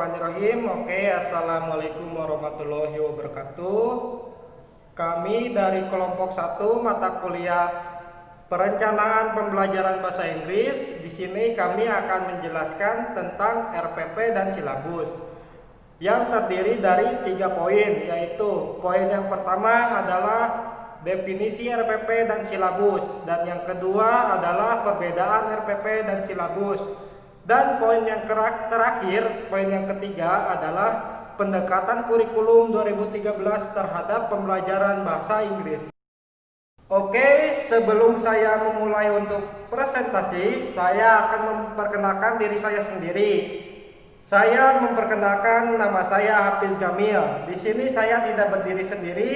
Bismillahirrahmanirrahim. Assalamualaikum warahmatullahi wabarakatuh. Kami dari kelompok 1 mata kuliah Perencanaan Pembelajaran Bahasa Inggris. Di sini kami akan menjelaskan tentang RPP dan silabus yang terdiri dari 3 poin, yaitu poin yang pertama adalah definisi RPP dan silabus, dan yang kedua adalah perbedaan RPP dan silabus. Dan poin yang terakhir, poin yang ketiga adalah pendekatan kurikulum 2013 terhadap pembelajaran bahasa Inggris. Oke, sebelum saya memulai untuk presentasi, saya akan memperkenalkan diri saya sendiri. Saya memperkenalkan nama saya Hafiz Jamil. Di sini saya tidak berdiri sendiri,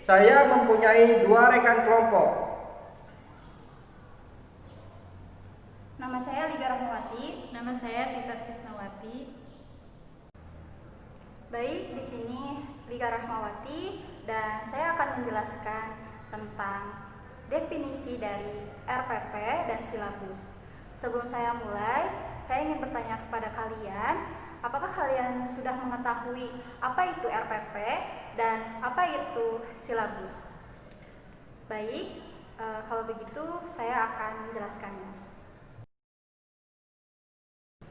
saya mempunyai 2 rekan kelompok. Nama saya Liga Rahmawati. Nama saya Tita Trisnawati. Baik, di sini Liga Rahmawati dan saya akan menjelaskan tentang definisi dari RPP dan silabus. Sebelum saya mulai, saya ingin bertanya kepada kalian, apakah kalian sudah mengetahui apa itu RPP dan apa itu silabus? Baik, kalau begitu saya akan menjelaskannya.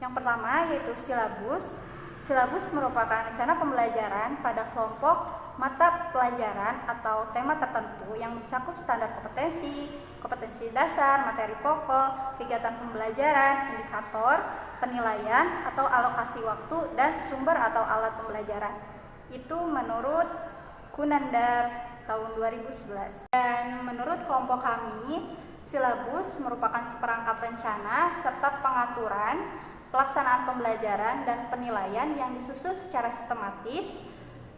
Yang pertama yaitu silabus. Silabus merupakan rencana pembelajaran pada kelompok mata pelajaran atau tema tertentu yang mencakup standar kompetensi dasar, materi pokok, kegiatan pembelajaran, indikator, penilaian atau alokasi waktu, dan sumber atau alat pembelajaran. Itu menurut Kunandar tahun 2011. Dan menurut kelompok kami, silabus merupakan seperangkat rencana serta pengaturan pelaksanaan pembelajaran dan penilaian yang disusun secara sistematis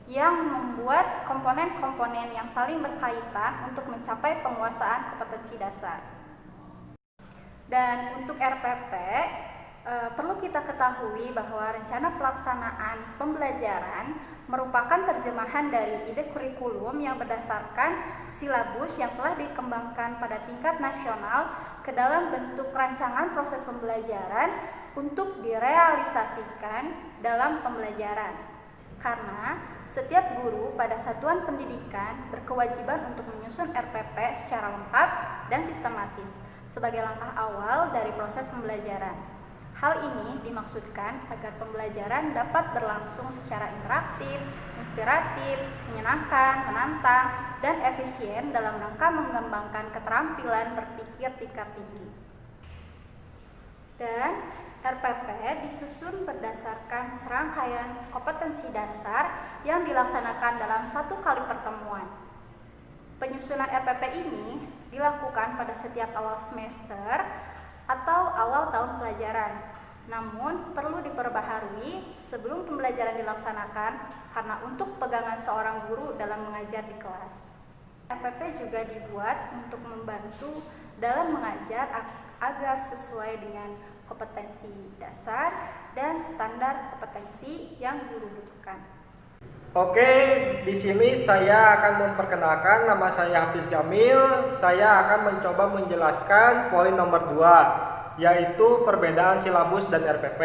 yang membuat komponen-komponen yang saling berkaitan untuk mencapai penguasaan kompetensi dasar. Dan untuk RPP, perlu kita ketahui bahwa rencana pelaksanaan pembelajaran merupakan terjemahan dari ide kurikulum yang berdasarkan silabus yang telah dikembangkan pada tingkat nasional ke dalam bentuk rancangan proses pembelajaran untuk direalisasikan dalam pembelajaran. Karena setiap guru pada satuan pendidikan berkewajiban untuk menyusun RPP secara lengkap dan sistematis sebagai langkah awal dari proses pembelajaran. Hal ini dimaksudkan agar pembelajaran dapat berlangsung secara interaktif, inspiratif, menyenangkan, menantang, dan efisien dalam rangka mengembangkan keterampilan berpikir tingkat tinggi. Dan RPP disusun berdasarkan serangkaian kompetensi dasar yang dilaksanakan dalam 1 kali pertemuan. Penyusunan RPP ini dilakukan pada setiap awal semester atau awal tahun pelajaran. Namun perlu diperbaharui sebelum pembelajaran dilaksanakan karena untuk pegangan seorang guru dalam mengajar di kelas. RPP juga dibuat untuk membantu dalam mengajar agar sesuai dengan kompetensi dasar dan standar kompetensi yang guru butuhkan. Oke, di sini saya akan memperkenalkan, nama saya Hafiz Jamil. Saya akan mencoba menjelaskan poin nomor 2, yaitu perbedaan silabus dan RPP.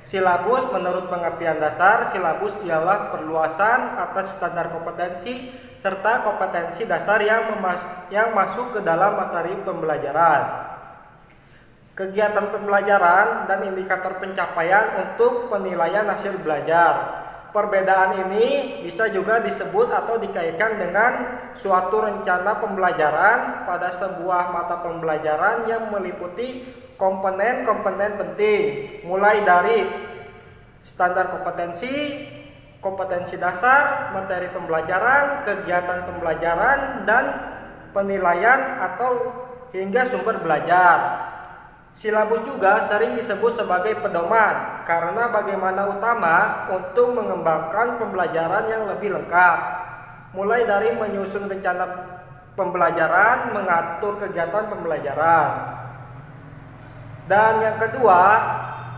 Silabus menurut pengertian dasar, silabus ialah perluasan atas standar kompetensi serta kompetensi dasar yang masuk ke dalam materi pembelajaran. Kegiatan pembelajaran dan indikator pencapaian untuk penilaian hasil belajar. Perbedaan ini bisa juga disebut atau dikaitkan dengan suatu rencana pembelajaran pada sebuah mata pembelajaran yang meliputi komponen-komponen penting, mulai dari standar kompetensi, kompetensi dasar, materi pembelajaran, kegiatan pembelajaran, dan penilaian atau hingga sumber belajar. Silabus juga sering disebut sebagai pedoman karena bagaimana utama untuk mengembangkan pembelajaran yang lebih lengkap, mulai dari menyusun rencana pembelajaran, mengatur kegiatan pembelajaran. Dan yang kedua,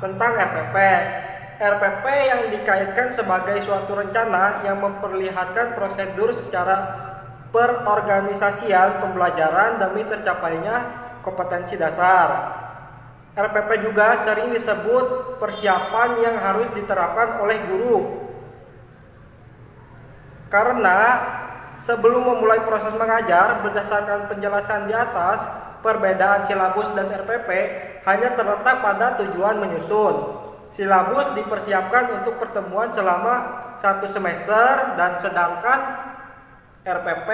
tentang RPP. RPP yang dikaitkan sebagai suatu rencana yang memperlihatkan prosedur secara perorganisasian pembelajaran demi tercapainya kompetensi dasar. RPP juga sering disebut persiapan yang harus diterapkan oleh guru. Karena sebelum memulai proses mengajar, berdasarkan penjelasan di atas, perbedaan silabus dan RPP hanya terletak pada tujuan menyusun. Silabus dipersiapkan untuk pertemuan selama 1 semester dan sedangkan RPP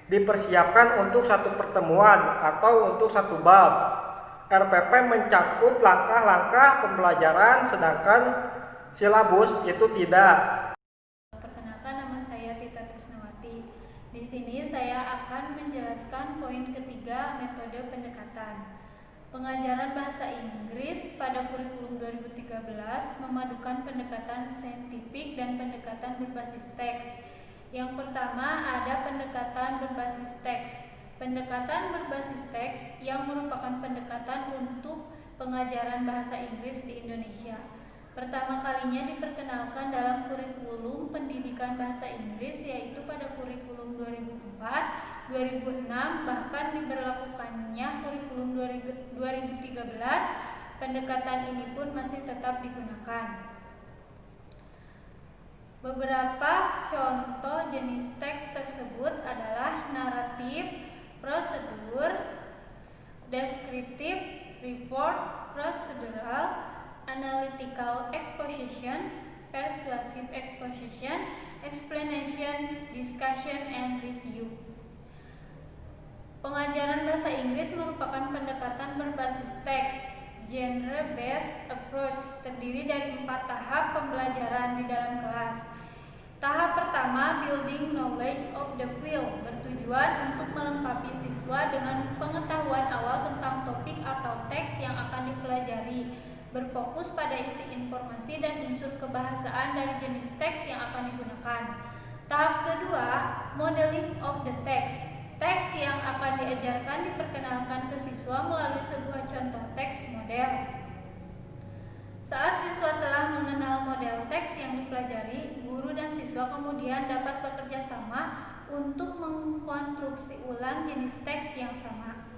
dipersiapkan untuk 1 pertemuan atau untuk 1 bab. RPP mencakup langkah-langkah pembelajaran sedangkan silabus itu tidak. Perkenalkan, nama saya Tita Trisnawati. Di sini saya akan menjelaskan poin ketiga metode pendekatan. Pengajaran bahasa Inggris pada kurikulum 2013 memadukan pendekatan saintifik dan pendekatan berbasis teks. Yang pertama ada pendekatan berbasis teks. Pendekatan berbasis teks yang merupakan pendekatan untuk pengajaran bahasa Inggris di Indonesia. Pertama kalinya diperkenalkan dalam kurikulum pendidikan bahasa Inggris yaitu pada kurikulum 2004, 2006, bahkan diberlakukannya kurikulum 2013, pendekatan ini pun masih tetap digunakan. Beberapa contoh jenis teks tersebut adalah naratif, prosedur, deskriptif, report, procedural, analytical exposition, persuasive exposition, explanation, discussion, and review. Pengajaran bahasa Inggris merupakan pendekatan berbasis teks, genre-based approach, terdiri dari 4 tahap pembelajaran di dalam kelas. Tahap pertama, building knowledge of the field, bertujuan untuk melengkapi siswa dengan pengetahuan awal tentang topik atau teks yang akan dipelajari, berfokus pada isi informasi dan unsur kebahasaan dari jenis teks yang akan digunakan. Tahap kedua, modeling of the text. Teks yang akan diajarkan diperkenalkan ke siswa melalui sebuah contoh teks model. Saat siswa telah mengenal model teks yang dipelajari, guru dan siswa kemudian dapat bekerja sama untuk mengkonstruksi ulang jenis teks yang sama.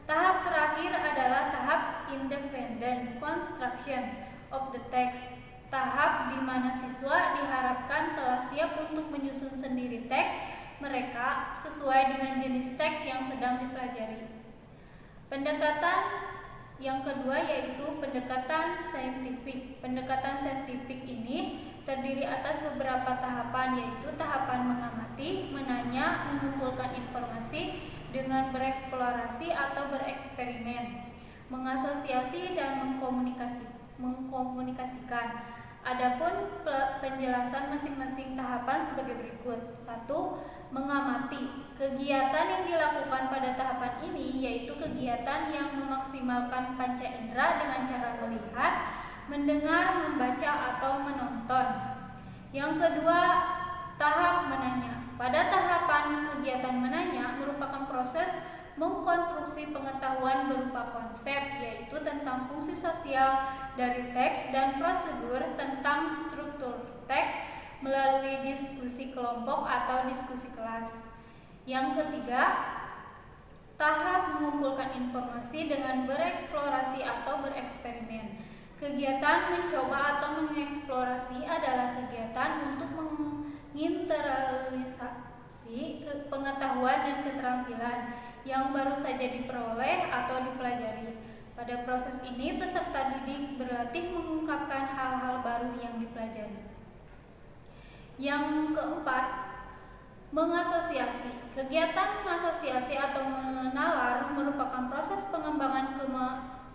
Tahap terakhir adalah tahap independent construction of the text. Tahap di mana siswa diharapkan telah siap untuk menyusun sendiri teks mereka sesuai dengan jenis teks yang sedang dipelajari. Pendekatan yang kedua yaitu pendekatan saintifik. Pendekatan saintifik ini terdiri atas beberapa tahapan, yaitu tahapan mengamati, menanya, mengumpulkan informasi dengan bereksplorasi atau bereksperimen, mengasosiasi dan mengkomunikasikan. Adapun penjelasan masing-masing tahapan sebagai berikut. 1. Mengamati. Kegiatan yang dilakukan pada tahapan ini yaitu kegiatan yang memaksimalkan panca indera dengan cara melihat, mendengar, membaca, atau menonton. Yang kedua, tahap menanya. Pada tahapan kegiatan menanya merupakan proses mengkonstruksi pengetahuan berupa konsep, yaitu tentang fungsi sosial dari teks dan prosedur tentang struktur teks melalui diskusi kelompok atau diskusi kelas. Yang ketiga, tahap mengumpulkan informasi dengan bereksplorasi atau bereksperimen. Kegiatan mencoba atau mengeksplorasi adalah kegiatan untuk menginteralisasi pengetahuan dan keterampilan yang baru saja diperoleh atau dipelajari. Pada proses ini, peserta didik berlatih mengungkapkan hal-hal baru yang dipelajari. Yang keempat, mengasosiasi. Kegiatan mengasosiasi atau menalar merupakan proses pengembangan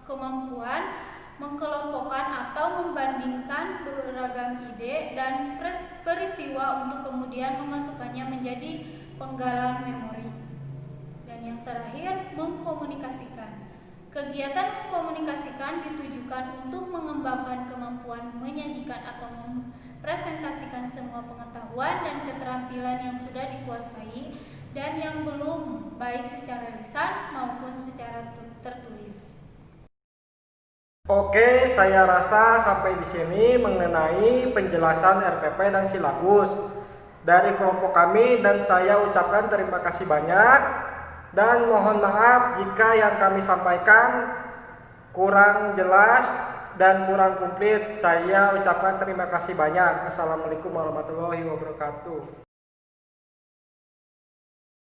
kemampuan mengkelompokkan atau membandingkan beragam ide dan peristiwa untuk kemudian memasukkannya menjadi penggalan memori. Dan yang terakhir, mengkomunikasikan. Kegiatan mengkomunikasikan ditujukan untuk mengembangkan kemampuan menyajikan atau mempresentasikan semua pengetahuan dan keterampilan yang sudah dikuasai dan yang belum, baik secara lisan maupun secara tertulis. Oke, saya rasa sampai di sini mengenai penjelasan RPP dan silabus dari kelompok kami, dan saya ucapkan terima kasih banyak dan mohon maaf jika yang kami sampaikan kurang jelas dan kurang komplit, saya ucapkan terima kasih banyak. Assalamualaikum warahmatullahi wabarakatuh.